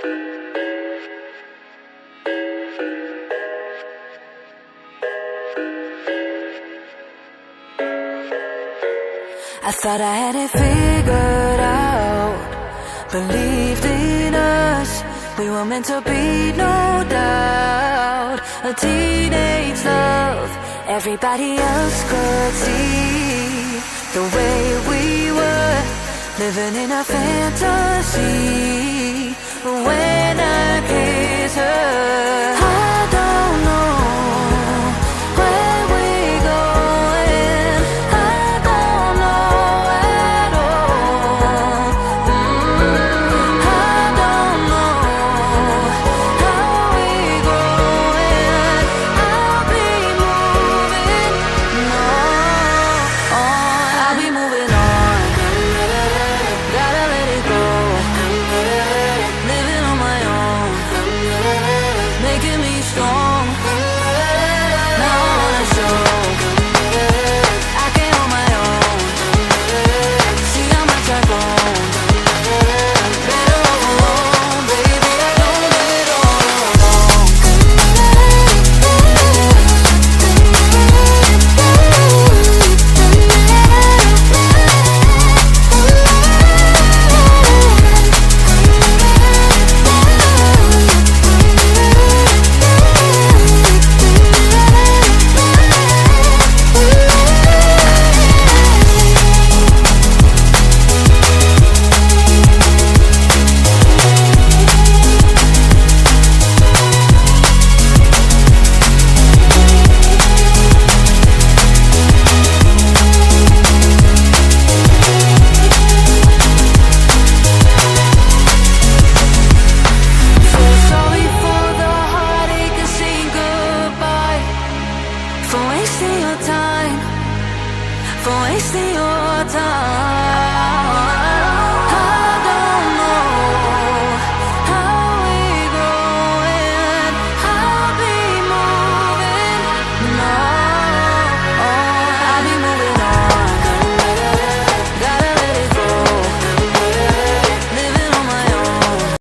I thought I had it figured out, believed in us, we were meant to be, no doubt. A teenage love, everybody else could see the way we were, living in a fantasy. When I kiss her, I don't know where we're going, I don't know at all. I don't know how we're going, I'll be moving on, I'll be moving on. Gotta let it go, living on my own, making me strong. Now I wanna show I can hold my own, see how much I've grown. Better off alone, baby, don't do it all alone. So sorry for the heartache and saying goodbye, for wasting your time, for wasting your time.